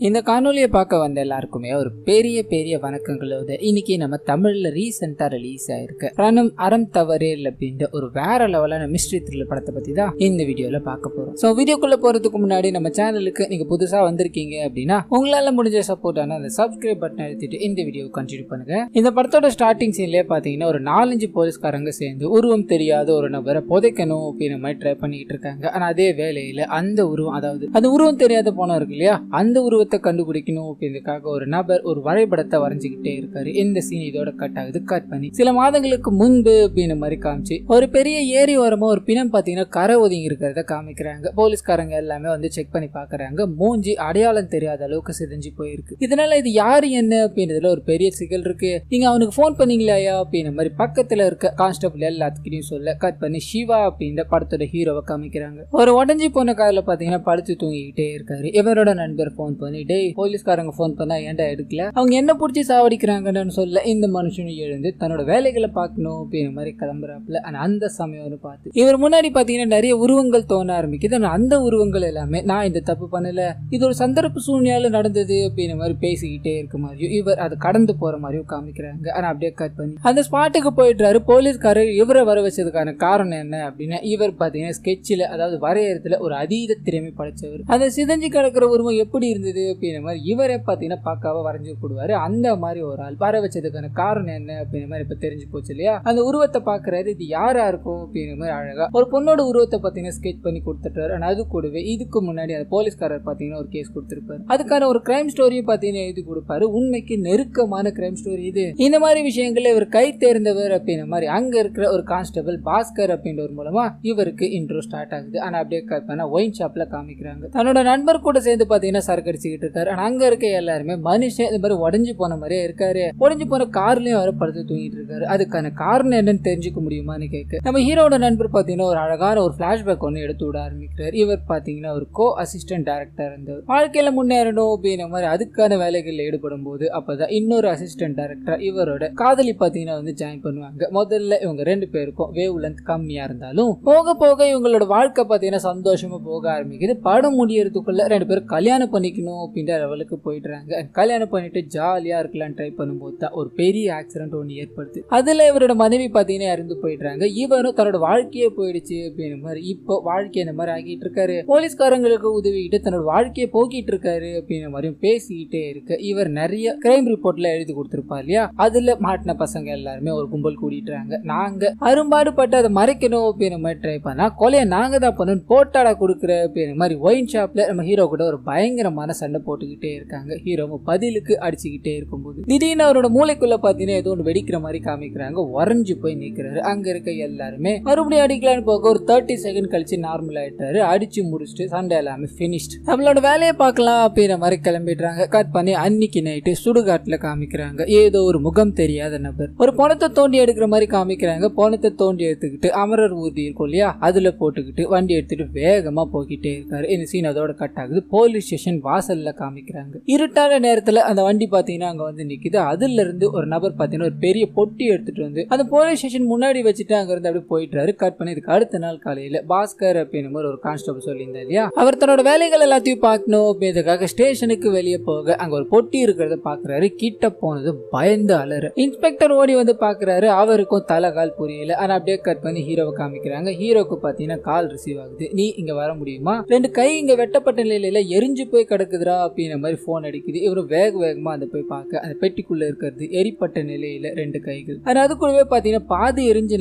இந்த காணொலியை பார்க்க வந்த எல்லாருக்குமே ஒரு பெரிய பெரிய வணக்கங்களோட இன்னைக்கு நம்ம தமிழ்ல ரீசெண்டா ரிலீஸ் ஆயிருக்கு ரணம் அறம் தவறேல் அப்படின்ற ஒரு வேற லெவலான மிஸ்ட்ரி த்ரில்லர் படத்தை பத்தி தான் இந்த வீடியோல பார்க்க போறோம். ஸோ வீடியோக்குள்ள போறதுக்கு முன்னாடி நம்ம சேனலுக்கு நீங்க புதுசா வந்திருக்கீங்க அப்படின்னா உங்களால முடிஞ்ச சப்போர்ட்டான அந்த சப்ஸ்கிரைப் பட்டன் அழுத்திட்டு இந்த வீடியோ கண்டினியூ பண்ணுங்க. இந்த படத்தோட ஸ்டார்டிங் சீன்லயே பாத்தீங்கன்னா ஒரு 4-5 போலீஸ்காரங்க சேர்ந்து உருவம் தெரியாத ஒரு நபரை புதைக்கணும் அப்படின்ற மாதிரி ட்ரை பண்ணிட்டு இருக்காங்க. ஆனா அதே வேலையில அந்த உருவம், அதாவது அந்த உருவம் தெரியாத போனோம் இருக்கு இல்லையா, அந்த உருவத்தை கண்டுபிடிக்கணும் அப்படின்றதுக்காக ஒரு நபர் ஒரு வரைபடத்தை வரைஞ்சுக்கிட்டே இருக்காரு. இந்த சீன் இதோட கட் ஆகுது. கட் பண்ணி சில மாதங்களுக்கு முன்பு அப்படின்னு மாதிரி காமிச்சு ஒரு பெரிய ஏரி ஓரமா ஒரு பிணம் பாத்தீங்கன்னா கரை ஒதுங்கி இருக்கிறத காமிக்கிறாங்க. போலீஸ்காரங்க எல்லாமே வந்து செக் பண்ணி பாக்குறாங்க. மூஞ்சி அடையாளம் தெரியாத அளவுக்கு சிதைஞ்சு போயிருக்கு. இதனால இது யாரு என்ன அப்படின்றதுல ஒரு பெரிய சிக்கல் இருக்கு. நீங்க அவனுக்கு போன் பண்ணீங்களாயா அப்படின்ற மாதிரி பக்கத்துல இருக்க கான்ஸ்டபிள் எல்லாத்துக்கிட்டையும் சொல்ல கட் பண்ணி சிவா அப்படின்ற படத்தோட ஹீரோவை காமிக்கிறாங்க. ஒரு உடஞ்சி போன காரில் பாத்தீங்கன்னா படுத்து தூங்கிக்கிட்டே இருக்காரு. இவரோட நண்பர் போன் பண்ணி, டேய் போலீஸ்காரங்க போன் பண்ணா ஏன்டா எடுக்கல, அவங்க என்ன பிடிச்சி சாவடிக்கிறாங்கன்னு சொல்ல இந்த மனுஷனும் எழுந்து தன்னோட வேலைகளை பார்க்கணும் அப்படின்ற மாதிரி கிளம்புறாப்புல. ஆனா அந்த சமயம்னு பார்த்து இவர் முன்னாடி பாத்தீங்கன்னா நிறைய உருவங்கள் தோண ஆரம்பிக்குது. ஆனா அந்த உருவங்கள் எல்லாமே நான் இந்த தப்பு பண்ணல, இது ஒரு சந்தர்ப்ப சூழ்நிலையில நடந்தது அப்படின்ற மாதிரி பேசிக்கிட்டே இருக்க மாதிரியும் இவர் அதை கடந்து போற மாதிரியும் காமிக்கிறாங்க. ஆனா அப்படியே கட் பண்ணி அந்த ஸ்பாட்டுக்கு போயிடுறாரு. போலீஸ்காரர் இவரை வர வச்சதுக்கான காரணம் என்ன அப்படின்னா, இவர் பாத்தீங்கன்னா ஸ்கெட்சில், அதாவது வரையறதுல ஒரு அதீத திறமை படைச்சவர். அந்த சிதைஞ்சு கிடக்கிற உருவம் எப்படி இருந்தது அப்படின்ற மாதிரி இவரே பாத்தீங்கன்னா பாக்காவ வரைஞ்சு கொடுவாரு. அந்த மாதிரி ஒரு ஆள் வர வச்சதுக்கான காரணம் என்ன அப்படின்ற மாதிரி இப்ப தெரிஞ்சு போச்சு இல்லையா. அந்த உருவத்தை பாக்குறாரு. இது யாரா இருக்கும் அப்படின்ற மாதிரி அழகா ஒரு பொண்ணோட உருவத்தை பாத்தீங்கன்னா ஸ்கெட்ச் பண்ணி கொடுத்துட்டாரு. அது கூடவே இதுக்கு முன்னாடி அந்த போலீஸ்காரர் பாத்தீங்கன்னா ஒரு கேஸ் கொடுத்திருப்பாரு. அதுக்கான ஒரு கிரைம் ஸ்டோரியும் பாத்தீங்கன்னா எழுதி கொடுப்பாரு. உண்மைக்கு நெருக்கமான கிரைம் ஸ்டோரி இது. இந்த மாதிரி விஷயங்கள்ல இவர் கை தேர்ந்தவர் அப்படின்ற மாதிரி அங்க இருக்கிற ஒரு கான்ஸ்டபிள் பாஸ்கர் அப்படின்ற ஒரு மூலமா இவருக்கு இன்ட்ரோ ஸ்டார்ட் ஆகுது. ஆனா அப்படியே கட் பண்ணா ஒயின் ஷாப்ல காமிக்கிறாங்க. தன்னோட நண்பர் கூட சேர்ந்து பாத்தீங்கன்னா சரக்கு அடிச்சுக்கிட்டு இருக்காரு. ஆனா அங்க இருக்க எல்லாருமே மனுஷன் இந்த மாதிரி உடஞ்சு போன மாதிரியே இருக்காரு. உடஞ்சு போன கார்லயும் வர படுத்து தூங்கிட்டு இருக்காரு. அதுக்கான காரணம் என்னன்னு தெரிஞ்சுக்க முடியுமான்னு கேட்க நம்ம ஹீரோட நண்பர் பாத்தீங்கன்னா ஒரு அழகான ஒரு பிளாஷ்பேக் ஒன்று எடுத்து விட ஆரம்பிக்கிறார். இவர் பாத்தீங்கன்னா ஒரு கோ அசிஸ்டன்ட் டைரக்டர் இருந்தவர். வாழ்க்கையில முன்னேறணும் அப்படின்ற மாதிரி அதுக்கான வேலைகளில் ஈடுபடும் போது அப்பதான் இன்னொரு அசிஸ்டன்ட் டைரக்டர் இவரோட காதலி பாத்தீங்கன்னா வந்து ஜாயின் பண்ணுவாங்க. முதல்ல இவங்க 2 பேருக்கும் வேவ் லென்த் கம்மியா இருந்தாலும் போக போக இவங்களோட வாழ்க்கை பாத்தீங்கன்னா சந்தோஷமா போக ஆரம்பிக்குது. படம் முடியறதுக்குள்ள 2 பேரும் கல்யாணம் பண்ணிக்கணும் அப்படின்ற லெவலுக்கு போயிடுறாங்க. கல்யாணம் பண்ணிட்டு ஜாலியா இருக்கலாம் ட்ரை பண்ணும்போது தான் ஒரு பெரிய ஆக்சிடென்ட் ஒன்று ஏற்படுது. அதுல இவரோட மனைவி பாத்தீங்கன்னா இறந்து போயிடுறாங்க. இவரும் தன்னோட வாழ்க்கையே போயிடுச்சு அப்படின்ற மாதிரி இப்போ வாழ்க்கை இந்த மாதிரி ஆகிட்டு இருக்காரு. போலீஸ்காரங்களுக்கு உதவிக்கிட்டு தன்னோட வாழ்க்கையை போக்கிட்டு இருக்காரு அப்படின்ற மாதிரியும் பேசிக்கிட்டே இருக்கு. இவர் நிறைய கிரைம் ரிப்போர்ட்ல எழுதி கொடுத்திருப்பார் இல்லையா, அதுல மாட்டின பசங்க எல்லாருமே ஒரு கும்பல் கூடிட்டுறாங்க. நாங்க அரும்பாடுபட்டு அதை மறைக்கணும் அப்படின்ற மாதிரி ட்ரை பண்ணா கொலையை நாங்க தான் பண்ணணும் போட்டாடா கொடுக்குற அப்படின்ற மாதிரி ஒயின் ஷாப்ல நம்ம ஹீரோ கூட ஒரு பயங்கரமான சண்டை போட்டுக்கிட்டே இருக்காங்க. ஹீரோவும் பதிலுக்கு அடிச்சுக்கிட்டே இருக்கும்போது திடீர்னு அவரோட மூளைக்குள்ள பாத்தீங்கன்னா ஏதோ ஒன்று வெடிக்கிற மாதிரி காமிக்கிறாங்க. உறைஞ்சு போய் நிக்கிறாரு. அங்க இருக்க எல்லாருமே மறுபடியும் அடிக்கலான்னு போக ஒரு 30 செகண்ட் கழிச்சு நார்மல் ஆயிட்டாரு. அடிச்சு முடிச்சுட்டு சண்டை எல்லாமே பினிஷ்ட், நம்மளோட வேலையை பார்க்கலாம் அப்படின்ற மாதிரி கிளம்பிடுறாங்க. கட் பண்ணி அன்னைக்கு நைட்டு சுடுகாட்டுல காமிக்கிறாங்க. ஏதோ ஒரு முகம் தெரியாத நபர் ஒரு பணத்தை தோண்டி எடுக்கிற மாதிரி காமிக்கிறாங்க. பணத்தை தோண்டி எடுத்துக்கிட்டு அமரர் ஊர்தி இருக்கும் இல்லையா, அதுல போட்டுக்கிட்டு வண்டி எடுத்துட்டு வேகமா போய்கிட்டே இருக்காரு. இந்த சீன் அதோட கட் ஆகுது. போலீஸ் ஸ்டேஷன் வாசல்ல காமிக்கிறாங்க. இருட்டான நேரத்துல அந்த வண்டி பாத்தீங்கன்னா அங்க வந்து நிக்குது. அதுல இருந்து ஒரு நபர் பாத்தீங்கன்னா ஒரு பெரிய பொட்டி எடுத்துட்டு வந்து அந்த போலீஸ் ஸ்டேஷன் முன்னாடி வச்சுட்டு அங்க இருந்து அப்படியே போயிட்டாரு. கட் பண்ணி இதுக்கு அடுத்த நாள் காலையில பாஸ்கர் அப்படின்னு மாதிரி ஒரு கான்ஸ்டபிள் சொல்லியிருந்தார் இல்லையா, அவர் தன்னோட வேலைகள் எல்லாத்தையும் பார்க்கணும் அப்படின்றதுக்காக ஸ்டேஷனுக்கு வெளியே போக அங்க ஒரு பொட்டி இருக்கிறத பாக்குறாரு. கிட்ட போனது பயந்து அலறு. இன்ஸ்பெக்டர் ஓடி வந்து பாக்குறாரு. அவருக்கும் தலை கால் புரியல. ஆனா அப்படியே கட் பண்ணி ஹீரோவை காமிக்கிறாங்க. ஹீரோக்கு பாத்தீங்கன்னா கால் ரிசீவ் ஆகுது. நீ இங்க வர முடியுமா, 2 கை இங்க வெட்டப்பட்ட நிலையில எரிஞ்சு போய் கிடக்குதுரா அப்படின்ற மாதிரி போன் அடிக்குது. இவரு வேகமா அந்த போய் பார்க்க அந்த பெட்டிக்குள்ள இருக்கிறது எரிப்பட்ட நிலையில 2 கைகள். ஆனா அதுக்குள்ளவே பாத்தீங்கன்னா பாதி எரிஞ்ச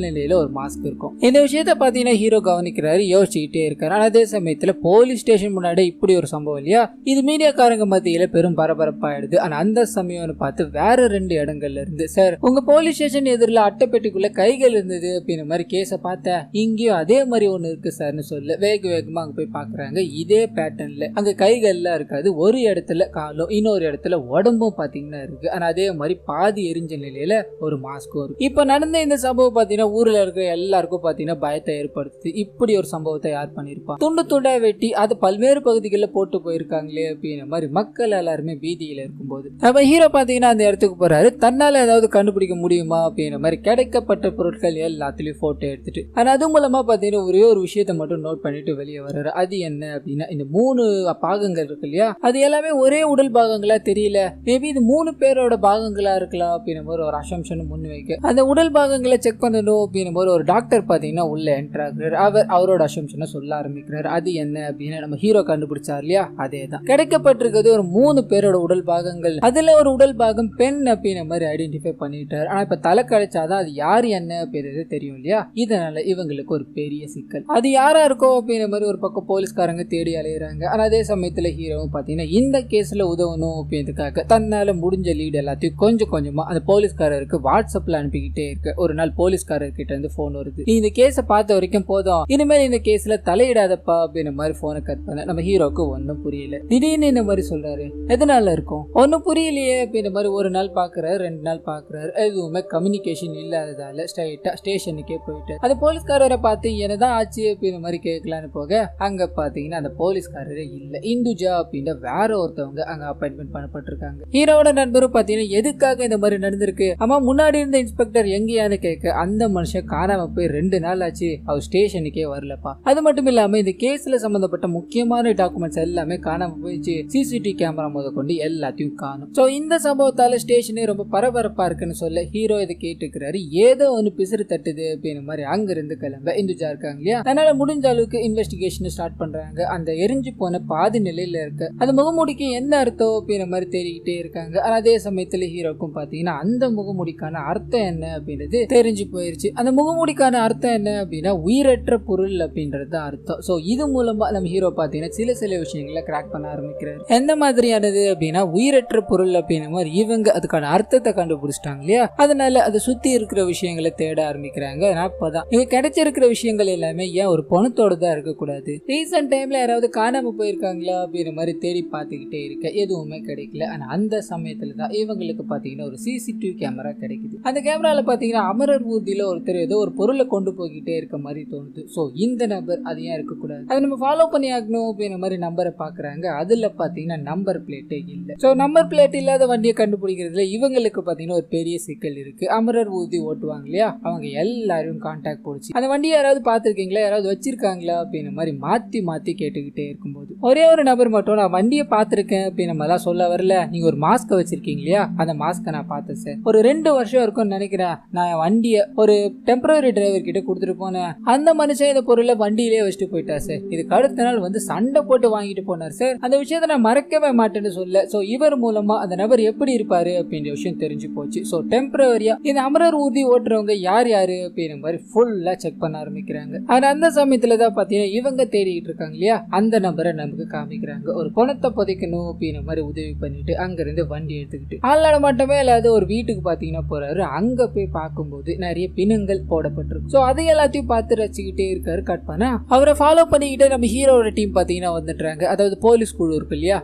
நிலையில ஒரு மாஸ்க் இருக்கும். இந்த விஷயத்த பாத்தீங்கன்னா ஹீரோ கவனிக்கிறாரு. யோசிச்சுக்கிட்டே இருக்காரு. அதே சமயத்துல போலீஸ் ஸ்டேஷன் முன்னாடி இப்படி ஒரு சம்பவம் இல்லையா, இது மீடியாக்காரங்க மத்தியில பெரும் பரபரப்பாயிடுது. ஆனா அந்த சமயம்னு பார்த்து வேற 2 இடங்கள்ல இருந்து, சார் உங்க போலீஸ் ஸ்டேஷன் எதிரில் அட்டைப்பெட்டிக்குள்ள கைகள் இருந்தது அப்படின்ற மாதிரி கேஸ பார்த்தேன், இங்கேயும் அதே மாதிரி ஒண்ணு இருக்கு சார்னு சொல்ல வேகமா அங்க போய் பாக்குறாங்க. இதே பேட்டர்ன்ல அங்க கைகள்லாம் இருக்காது. ஒரு இடத்துல காலும் இன்னொரு இடத்துல உடம்பும் பாத்தீங்கன்னா இருக்கு. ஆனா அதே மாதிரி பாதி எரிஞ்ச நிலையில ஒரு மாஸ்கும் இருக்கு. இப்ப நடந்த இந்த சம்பவம் பாத்தீங்கன்னா ஊர்ல இருக்கிற எல்லாருக்கும் பாத்தீங்கன்னா பயத்தை ஏற்படுத்து. இப்படி ஒரு சம்பவத்தை யார் பண்ணிருப்பா, துண்டு துண்டா வெட்டி அது பல்வேறு பகுதிகளில் போட்டு போயிருக்காங்களே அப்படின்ற மாதிரி மக்கள் எல்லாருமே பீதியில இருக்கும்போது நம்ம ஹீரோ பாத்தீங்கன்னா அந்த இடத்துக்கு போறாரு. தன்னால ஏதாவது கண்டுபிடிக்க முடியுமா அப்படின்ற மாதிரி கிடைக்கப்பட்ட பொருட்கள் எல்லாத்துலயும் போட்டோ எடுத்துட்டு, ஆனா அது மூலமா பாத்தீங்கன்னா ஒரே ஒரு விஷயத்த மட்டும் நோட் பண்ணிட்டு வெளியே வர்றாரு. அது என்ன அப்படின்னா, இந்த 3 பாகங்கள் இருக்கு இல்லையா, அது எல்லாமே ஒரே உடல் பாகங்களா தெரியல, மேபி இது 3 பேரோட பாகங்களா இருக்கலாம் அப்படின்னு ஒரு அசம்ஷன் முன் வைக்க அந்த உடல் பாகங்களை செக் பண்ணணும் அப்படின்னு ஒரு டாக்டர் பாத்தீங்கன்னா உள்ள என்டர் ஆகுறாரு. அவரோட அசம்ஷனை சொல்ல ஆரம்பிக்கிறாரு. அது என்ன அப்படின்னு நம்ம ஹீரோ கண்டுபிடிச்சார் இல்லையா, அதேதான். கிடைக்கப்பட்டிருக்கிறது ஒரு 3 பேரோட உடல் பாகங்கள். அதுல ஒரு உடல் பாகம் பெண் அப்படின்னு மாதிரி ஐடென்டிஃபை பண்ணிட்டாரு. ஆனா இப்ப தலை கிடைச்சாதான் அது யாரு என்ன அப்படின்றது தெரியும் இல்லையா. இதனால இவங்களுக்கு ஒரு பெரிய சிக்கல். அது யாரா இருக்கோ அப்படின்ற மாதிரி ஒரு பக்கம் போலீஸ்காரங்க தேடி அலையிறாங்க. ஆனா அதே சமயத்துல ஹீரோவும் பாத்தீங்கன்னா இந்த கேஸ்ல உதவணும் அப்படின்றதுக்காக தன்னால முடிஞ்ச லீடு எல்லாத்தையும் கொஞ்சம் கொஞ்சமா அந்த போலீஸ்காரருக்கு வாட்ஸ்அப்ல அனுப்பிக்கிட்டே இருக்கு. ஒரு நாள் போலீஸ்காரர் கிட்ட இருந்து போன் வருது. நீ இந்த கேஸ பார்த்த வரைக்கும் போதும், இனிமேல் இந்த கேஸ்ல தலையிடாதப்பா அப்படின்ற மாதிரி போனை கட் பண்ண நம்ம ஹீரோக்கு ஒன்னும் புரியல. திடீர்னு இந்த மாதிரி சொல்றாரு. எதனால இருக்கும் ஒன்னும் புரியலையே அப்படின்ற மாதிரி ஒரு நாள் பாக்குறாரு, 2 நாள் பாக்குறாரு. எதுவுமே கம்யூனிகேஷன் இல்லாததால ஸ்ட்ரைட்டா ஸ்டேஷனுக்கே போயிட்டு அந்த போலீஸ்காரரை பார்த்து என்னதான் ஆச்சு அப்படின்ற மாதிரி கேட்கலான்னு போக அங்க பாத்தீங்கன்னா அந்த போலீஸ்காரரே இல்ல. இந்துஜா அப்படின்ற வேற ஒருத்தவங்க அங்க அப்பாயின்மெண்ட் பண்ணப்பட்டிருக்காங்க. ஹீரோட நண்பரும் பாத்தீங்கன்னா எதுக்காக இந்த மாதிரி நடந்திருக்கு, ஆமா முன்னாடி இருந்த இன்ஸ்பெக்டர் எங்கேயான்னு கேட்க அந்த மனுஷன் காணாம போய் 2 நாள் ஆச்சு, அவர் ஸ்டேஷனுக்கே வரலப்பா. அது மட்டும் இல்லாம இந்த கேஸ்ல சம்பந்தப்பட்ட முக்கியமான டாக்குமெண்ட்ஸ் எல்லாமே காணாம போயிடுச்சு. சிசிடிவி கேமரா முத கொண்டு எல்லாத்தையும் காணும். சோ இந்த சம்பவத்தால ஸ்டேஷனே ரொம்ப பரபரப்பா இருக்குன்னு சொல்ல ஹீரோ இதை கேட்டுக்கிறாரு. ஏதோ ஒன்னு பிசிறு தட்டுது அப்படின்னு மாதிரி அங்க இருந்து கிளம்ப இந்துஜா இருக்காங்க இல்லையா, அதனால முடிஞ்ச அளவுக்கு இன்வெஸ்டிகேஷன் ஸ்டார்ட் பண்றாங்க. அந்த எரிஞ்சு போன பாதி நிலையில இருக்கு அந்த முகமூடிக்கு என்ன அர்த்தம் அப்படின்ற மாதிரி தேடிக்கிட்டே இருக்காங்க. அதே சமயத்துல ஹீரோக்கும் பாத்தீங்கன்னா அந்த முகமூடிக்கான அர்த்தம் என்ன அப்படின்றது தெரிஞ்சு போயிருச்சு. அந்த முகமூடிக்கான அர்த்தம் என்ன அப்படின்னா உயிரற்ற பொருள் அப்படின்றது அர்த்தம். சோ இது மூலமா நம்ம ஹீரோ பாத்தீங்கன்னா சில விஷயங்களை கிராக் பண்ண ஆரம்பிக்கிறாரு. எந்த மாதிரியானது அப்படின்னா உயிரற்ற பொருள் அப்படின்ற மாதிரி இவங்க அதுக்கான அர்த்தத்தை கண்டுபிடிச்சிட்டாங்க இல்லையா, அதனால அதை சுத்தி இருக்கிற விஷயங்களை தேட ஆரம்பிக்கிறாங்க. அப்பதான் இங்க கிடைச்சிருக்கிற விஷயங்கள் எல்லாமே ஏன் ஒரு பணத்தோட தான் இருக்கக்கூடாது, ரீசன்ட் டைம்ல யாராவது காணாம போயிருக்காங்களா அப்படின்ற மாதிரி தேடி பார்த்துக்கிட்டே இருக்க எதுவுமே கிடைக்கல. ஆனா அந்த சமயத்துல தான் இவங்களுக்கு பாத்தீங்கன்னா ஒரு சிசிடிவி கேமரா கிடைக்குது. அந்த கேமரால பாத்தீங்கன்னா அமரர் ஊர்தியில ஒருத்தர் ஏதோ ஒரு பொருளை கொண்டு போய்கிட்டே இருக்க மாதிரி தோணுது. சோ இந்த நபர் அது ஏன் இருக்கக்கூடாது, அதை நம்ம ஃபாலோ பண்ணி ஆகணும் அப்படின்ற மாதிரி நம்பரை பாக்குறாங்க. அதுல பாத்தீங்கன்னா நம்பர் பிளேட்டே இல்ல. சோ நம்பர் பிளேட் இல்லாத வண்டியை கண்டுபிடிக்கிறதுல இவங்களுக்கு பாத்தீங்கன்னா ஒரு பெரிய சிக்கல் இருக்கு. அமரர் ஊர்தி ஓட்டுவாங்க இல்லையா, அவங்க எல்லாரும் கான்டாக்ட் போடுச்சு. அந்த வண்டியை யாராவது பாத்துருக்கீங்களா, யாராவது வச்சிருக்காங்களா அப்படின்ற மாதிரி மாத்தி மாத்தி கேட்டுக்கிட்டே இருக்கும்போது ஒரே ஒரு நபர் மட்டும் நான் வண்டியை பாத்திருக்கேன் அப்படின்னு நம்ம சொல்ல வரல, நீங்க ஒரு மாஸ்க் வச்சிருக்கீங்க இல்லையா, அந்த மாஸ்க நான் பார்த்தேன் சார், ஒரு 2 வருஷம் இருக்கும்னு நினைக்கிறேன், நான் வண்டியை ஒரு டெம்பரரி டிரைவர் கிட்ட கொடுத்துட்டு போனேன், அந்த மனுஷன் இந்த பொருளை வண்டியிலே வச்சுட்டு போயிட்டா சார், இதுக்கு அடுத்த நாள் வந்து சண்டை போட்டு வாங்கிட்டு போனார் சார், அந்த விஷயத்த நான் மறக்கவே மாட்டேன்னு சொல்ல. சோ இவர் மூலமா அந்த நபர் எப்படி இருப்பாரு அப்படின்ற விஷயம் தெரிஞ்சு போச்சு. சோ டெம்பரரியா இந்த அமரர் ஊர்தி ஓட்டுறவங்க யார் யாரு அப்படின்ற மாதிரி ஃபுல்லா செக் பண்ண ஆரம்பிக்கிறாங்க. ஆனா அந்த சமயத்துலதான் பாத்தீங்கன்னா இவங்க தேடிட்டு இருக்காங்க இல்லையா, அந்த நபரை நமக்கு காமிக்கிறாங்க. ஒரு பணத்தை புதைக்கணும் அப்படின்ற மாதிரி உதவி பண்ணிட்டு அங்க இருந்து வண்டி எடுத்துக்கிட்டு ஆளாட மட்டுமே இல்லாத ஒரு வீட்டுக்கு பாத்தீங்கன்னா போறாரு. அங்க போய் பார்க்கும்போது நிறைய பிணங்கள் போடப்பட்டிருக்கு. சோ அதை எல்லாத்தையும் பார்த்து ரசிக்கிட்டே இருக்காரு. கட் பண்ணா அவரை ஃபாலோ பண்ணிக்கிட்டு நம்ம ஹீரோட டீம் பாத்தீங்கன்னா வந்துட்டாங்க. அதாவது போலீஸ் குழு இருக்கு இல்லையா,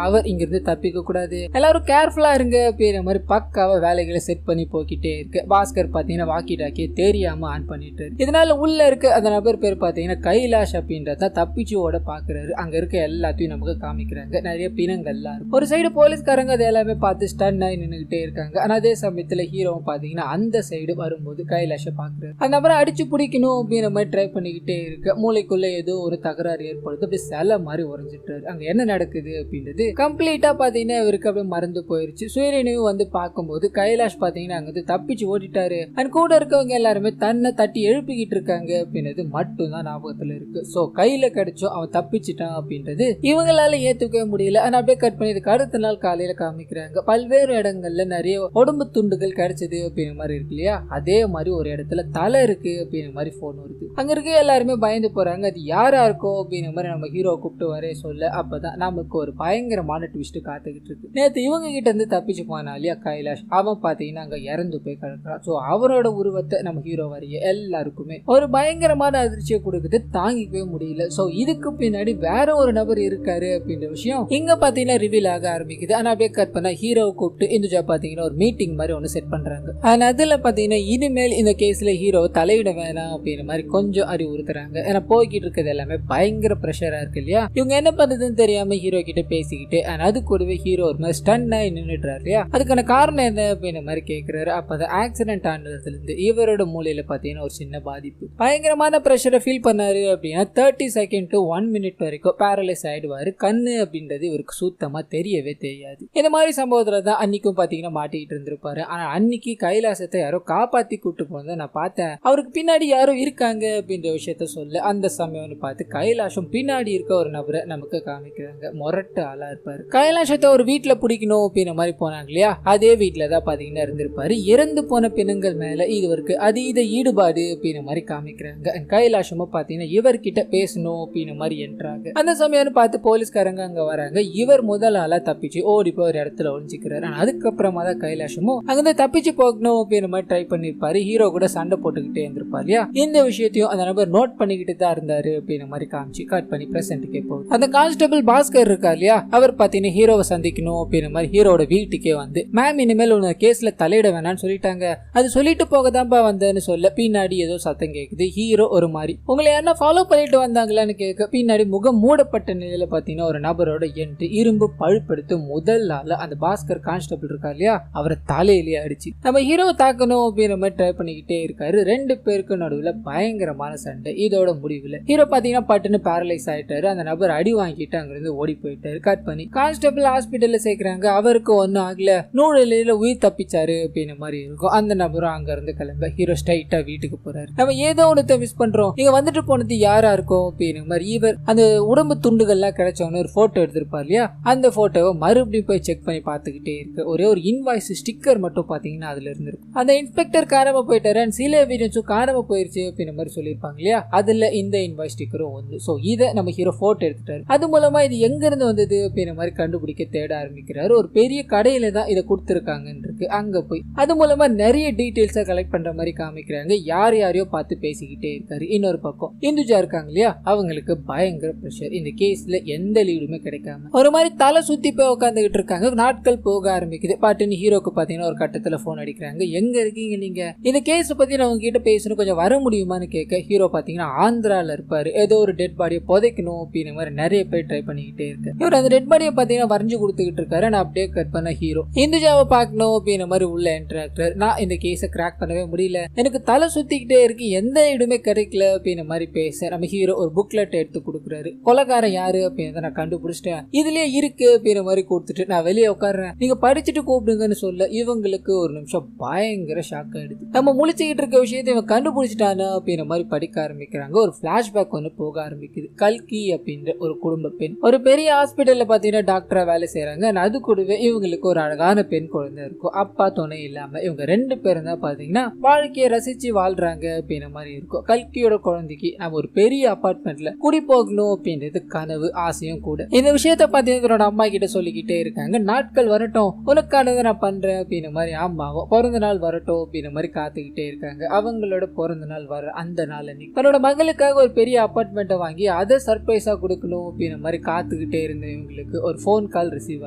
அவர் இங்க இருந்து தப்பிக்க கூடாது, எல்லாரும் கேர்ஃபுல்லா இருங்க அப்படின்ற மாதிரி பக்காவா வேலைகளை செட் பண்ணி போய்கிட்டே இருக்கு. பாஸ்கர் பாத்தீங்கன்னா வாக்கி டாக்கி தெரியாம ஆன் பண்ணிட்டு, இதனால உள்ள இருக்க அந்த நபர் பேர் பாத்தீங்கன்னா கைலாஷ் அப்படின்றத தப்பிச்சு ஓட பாக்குறாரு. அங்க இருக்க எல்லாத்தையும் நமக்கு காமிக்கிறாங்க. நிறைய பிணங்கள்லாம் இருக்கு. ஒரு சைடு போலீஸ்காரங்க அதை எல்லாமே பார்த்து ஸ்டன் ஆகி நின்னுகிட்டே இருக்காங்க. ஆனா அதே சமயத்துல ஹீரோவும் பாத்தீங்கன்னா அந்த சைடு வரும்போது கைலாஷ பாக்குறாரு. அந்த நபரை அடிச்சு பிடிக்கணும் அப்படின்ற மாதிரி ட்ரை பண்ணிக்கிட்டே இருக்கு. மூளைக்குள்ள ஏதோ ஒரு தகராறு ஏற்படுது. அப்படி சில மாதிரி உறைஞ்சிட்டாரு. அங்க என்ன நடக்குது அப்படின்றது கம்ப்ளீட்டா பாத்தீங்கன்னா இவருக்கு அப்படியே மறந்து போயிருச்சு. சூரியனையும் வந்து பார்க்கும்போது கைலாஷ் பாத்தீங்கன்னா அங்க வந்து தப்பிச்சு ஓடிட்டாரு. அண்ட் கூட இருக்கவங்க எல்லாருமே தன்னை தட்டி எழுப்பிக்கிட்டு இருக்காங்க அப்படின்றது மட்டும் தான் ஞாபகத்துல இருக்கு. சோ கையில கிடைச்சோ அவன் தப்பிச்சுட்டான் அப்படின்றது இவங்களால ஏத்துக்கவே முடியல. ஆனா அப்படியே கட் பண்ணி இதுக்கு அடுத்த நாள் காலையில காமிக்கிறாங்க. பல்வேறு இடங்கள்ல நிறைய உடம்பு துண்டுகள் கிடைச்சது அப்படின்ற மாதிரி இருக்கு இல்லையா, அதே மாதிரி ஒரு இடத்துல தலை இருக்கு அப்படின்ற மாதிரி போன் வருது. அங்க இருக்க எல்லாருமே பயந்து போறாங்க. அது யாரா இருக்கோ அப்படின்ற மாதிரி நம்ம ஹீரோ கூப்பிட்டு வரே சொல்ல அப்பதான் நமக்கு ஒரு பயங்கரமான ட்விஸ்ட் காத்துக்கிட்டு இருக்கு. நேத்து இவங்க கிட்ட இருந்து தப்பிச்சு போனா இல்லையா கைலாஷ், அவன் பாத்தீங்கன்னா அங்க இறந்து போய் கிடக்குறான். சோ அவரோட உருவத்தை நம்ம ஹீரோ வரைய எல்லாருக்குமே ஒரு பயங்கரமான அதிர்ச்சியை கொடுக்குது, தாங்கிக்கவே முடியல. சோ இதுக்கு பின்னாடி வேற ஒரு நபர் இருக்காரு அப்படின்ற விஷயம் இங்க பாத்தீங்கன்னா ரிவீல் ஆக ஆரம்பிக்குது. ஆனா அப்படியே கட் பண்ணா ஹீரோ கூப்பிட்டு இந்துஜா பாத்தீங்கன்னா ஒரு மீட்டிங் மாதிரி ஒன்னு செட் பண்றாங்க. ஆனா அதுல பாத்தீங்கன்னா இனிமேல் இந்த கேஸ்ல ஹீரோ தலையிட வேணாம் அப்படின்ற மாதிரி கொஞ்சம் அறிவுறுத்துறாங்க. ஏன்னா போய்கிட்டு இருக்கிறது எல்லாமே பயங்கர பிரஷரா இருக்கு இல்லையா, இவங்க என்ன பண்றதுன்னு தெரியாம ஹீரோ கிட்ட பேசிக்கிட்டு அது கூடவே ஹீரோ ஒரு மாதிரி ஸ்டன் ஆகி நின்றுறாரு இல்லையா, அதுக்கான காரணம் என்ன அப்படின்ற மாதிரி கேட்கிறாரு. அப்பதான் ஆக்சிடென்ட் ஆனதுல இருந்து இவரோட மூளையில பாத்தீங்கன்னா ஒரு சின்ன பாதிப்பு, பயங்கரமான பிரஷரை ஃபீல் பண்ணாரு அப்படின்னா 30 செகண்ட் to 1 மினிட் வரைக்கும் பேரலைஸ் ஆயிடுவாரு. கண்ணு அப்படின்றது இவருக்கு சுத்தமா தெரியவே தெரியாது. இந்த மாதிரி சம்பவத்துல தான் அன்னைக்கும் பாத்தீங்கன்னா மாட்டிக்கிட்டு இருந்திருப்பாரு. ஆனா அன்னைக்கு கைலாசத்தை யாரோ காப்பாத்தி கூட்டு போனதை நான் பார்த்தேன், அவருக்கு பின்னாடி யாரோ இருக்காங்க அப்படின்ற விஷயத்த சொல்ல அந்த சமயம்னு பார்த்து கைலாசம் பின்னாடி இருக்க ஒரு நபரை நமக்கு காமிக்கிறாங்க. மொரட்டு ஆளா இருப்பாரு. கைலாசத்தை ஒரு வீட்டுல பிடிக்கணும் அப்படின்ற மாதிரி போனாங்க இல்லையா, அதே வீட்டுலதான் பாத்தீங்கன்னா இருந்திருப்பாரு. இறந்து போன பிணங்கள் மேல இவருக்கு அதீத ஈடுபாடு அப்படின்ற மாதிரி காமிக்கிறாங்க. கைலாசமும் பாத்தீங்கன்னா இவர்கிட்ட பேசணும் அப்படின்ற மாதிரி என்றாங்க. அந்த சமயம் பார்த்து போலீஸ்காரங்க அங்க வராங்க. இவர் முதல் ஆளா தப்பிச்சு ஓடி போய் ஒரு இடத்துல ஒழிஞ்சிக்கிறாரு. ஆனா அதுக்கப்புறமா தான் கைலாசமும் அங்க தப்பிச்சு போகணும் அப்படின்ற மாதிரி ட்ரை பண்ணிருப்பாரு. ஹீரோ கூட சண்டை போட்டுக்கிட்டே இருந்திருப்பாரு இல்லையா. இந்த விஷயத்தையும் அந்த நபர் நோட் பண்ணிக்கிட்டு தான் இருந்தாரு அப்படின்ற மாதிரி காமிச்சு கட் பண்ணி பிரசன்ட்டுக்கே போகுது. அந்த கான்ஸ்டபிள் பாஸ்கர் இருக்கா இல்லையா, அவர் பாத்தீங்கன்னா ஹீரோவை சந்திக்கணும் அப்படின்ற மாதிரி ஹீரோட வீட்டுக்கே வந்து, மேம் இனிமேல் உங்க கேஸ்ல தலையிட வேணாம்னு சொல்லிட்டாங்க, அது சொல்லிட்டு போக தான்ப்பா வந்தேன்னு சொல்ல பின்னாடி ஏதோ சத்தம் கேக்குது. ஹீரோ ஒரு மாதிரி உங்களை யாரா ஃபாலோ பண்ணிட்டு வந்தாங்களான்னு கேட்க பின்னாடி முகம் மூடப்பட்ட நிலையில பாத்தீங்கன்னா ஒரு நபரோட என்ட்ரி. இரும்பு பழுப்படுத்து முதல் ஆள அந்த பாஸ்கர் கான்ஸ்டபிள் இருக்கா இல்லையா, அவரை தலையிலேயே அடிச்சு நம்ம ஹீரோவை தாக்கணும் அப்படின்ற மாதிரி ட்ரை பண்ணிக்கிட்டே இருக்காரு. ரெண்டு பேருக்கு நடுவுல பயங்கரமான சண்டை. இதோட முடிவுல ஹீரோ பாத்தீங்கன்னா பட்டுன்னு பேரலைஸ் ஆயிட்டாரு. அந்த நபர் அடி வாங்கிட்டு அங்கிருந்து ஓடி போயிட்டாரு. கட் பண்ணி கான்ஸ்டபிள் ஹாஸ்பிட்டல்ல சேர்க்கிறாங்க. அவருக்கு ஒன்னும் ஆகல, நூலில உயிர் தப்பிச்சாரு அப்படின்ற மாதிரி இருக்கும். அந்த நபரும் அங்க இருந்து கிளம்ப ஹீரோ ஸ்ட்ரைட்டா வீட்டுக்கு போறாரு. நம்ம ஏதோ ஒண்ணு மிஸ் பண்றோம், நீங்க வந்துட்டு போனது யாரா இருக்கும் அப்படின்ற மாதிரி இவர் அந்த உடம்பு துண்டுகள்லாம் கிடைச்சவன ஒரு போட்டோ எடுத்திருப்பார் இல்லையா, அந்த போட்டோவை மறுபடியும் போய் செக் பண்ணி பார்த்துக்கிட்டே இருக்கு. ஒரே ஒரு இன்வாய்ஸ் ஸ்டிக்கர் மட்டும் பாத்தீங்கன்னா அதுல இருந்திருக்கும். அந்த இன்ஸ்பெக்டர் காணாம போயிட்டாரு, சில எவிடன்ஸும் காணாம போயிருச்சு அப்படின்ற மாதிரி சொல்லியிருப்பாங்க இல்லையா, அதுல இந்த இன்வாய்ஸ் ஸ்டிக்கரும் ஒன்று. ஸோ இதை நம்ம ஹீரோ போட்டோ எடுத்துட்டாரு. அது மூலமா இது எங்க இருந்து வந்தது அப்படின்ற மாதிரி கண்டுபிடிக்க தேட ஆரம்பிக்கிறாரு. ஒரு பெரிய கடையில தான் இதை கொடுத்துருக்காங்கன்னு இருக்கு. அங்க போய் அது மூலமா நிறைய டீடைல்ஸை கலெக்ட் பண்ற மாதிரி காமிக்கிறாங்க. யார் யாரையோ பார்த்து பேசிக்கிட்டே இருக்காரு. இன்னொரு பக்கம் இந்துஜா இருக்காங்க இல்லையா, அவங்களுக்கு பயங்கர பிரஷர். இந்த கேஸ்ல எந்த லீடுமே கிடைக்காம ஒரு மாதிரி தலை சுத்தி போய் உட்காந்துக்கிட்டு இருக்காங்க. நாட்கள் போக ஆரம்பிக்குது. பாட்டுன்னு ஹீரோக்கு பாத்தீங்கன்னா ஒரு கட்டத்துல போன் அடிக்கிறாங்க. எங்க இருக்கீங்க நீங்க, இந்த கேஸ் பத்தி நான் உங்ககிட்ட பேசணும், கொஞ்சம் வர முடியுமான்னு கேட்க ஹீரோ பாத்தீங்கன்னா ஆந்திரால இருப்பாரு. ஏதோ ஒரு டெட் பாடியை புதைக்கணும் அப்படின்ற மாதிரி நிறைய பேர் ட்ரை பண்ணிக்கிட்டே இருக்கு. இவர் அந்த டெட் பாடியை பாத்தீங்கன்னா வரைஞ்சு கொடுத்துக்கிட்டு இருக்காரு. நான் அப்படியே கட் பண்ண ஹீரோ இந்துஜாவை பார்க்கணும் அப்படின்ற மாதிரி உள்ள என்ட்ராக்டர், நான் இந்த கேஸை கிராக் பண்ணவே முடியல, எனக்கு தலை சுத்திக்கிட்டே இருக்கு, எந்த இடமே கிடைக்கல அப்படின்ற மாதிரி பேச நம்ம ஹீரோ ஒரு புக்லெட் எடுத்து கொடுக்குறாரு. கொலைகாரன் யாரு அப்படின்னு நான் கண்டுபிடிச்சிட்டேன், இதுலயே இருக்கு அப்படின்ற மாதிரி கொடுத்துட்டு நான் வெளியே உட்காடுறேன், நீங்க படிச்சுட்டு கூப்பிடுங்கன்னு சொல்ல இவங்களுக்கு ஒரு நிமிஷம் பயங்கர ஷாக் ஆயிடுது. நம்ம முழிச்சுக்கிட்டு இருக்க விஷயத்தை இவன் கண்டுபிடிச்சிட்டானா அப்படின்ற மாதிரி படிக்க ஆரம்பிக்கிறாங்க. ஒரு பிளாஷ்பேக் ஒன்று போக ஆரம்பிக்குது. கல்கி அப்படின்ற ஒரு குடும்ப பெண் ஒரு பெரிய ஹாஸ்பிட்டல்ல பாத்தீங்கன்னா டாக்டரா வேலை செய்யறாங்க. அது கூடவே இவங்களுக்கு ஒரு அழகான பெண் குழந்தை இருக்கும். அப்பா துணை இல்லாம இவங்க ரெண்டு பேரும் தான் பாத்தீங்கன்னா வாழ்க்கையை ரசிச்சு வாழ்றாங்க அப்படின்ற மாதிரி இருக்கும். கல்கியோட குழந்தைக்கு நம்ம ஒரு பெரிய அபார்ட்மெண்ட்ல குடி போகணும் அப்படின்றது கனவு, ஆசையும் கூட. இந்த விஷயத்த பாத்தீங்கன்னா அம்மா கிட்ட சொல்லிக்கிட்டே இருக்காங்க. நாட்கள் வரட்டும், உனக்கானதை நான் பண்றேன் அப்படின்ற மாதிரி அம்மாவும் பிறந்த நாள் வரட்டும் அப்படின்ற மாதிரி காத்துக்கிட்டே இருக்காங்க. அவங்களோட பிறந்த நாள் வர அந்த நாள் அன்னைக்கு தன்னோட மகளுக்காக ஒரு பெரிய அபார்ட்மெண்ட்டை வாங்கி அதை சர்ப்ரைஸா கொடுக்கணும் அப்படின்ற மாதிரி காத்துக்கிட்டே இருந்த இவங்களுக்கு ஒரு போன் கால் ரிசீவ்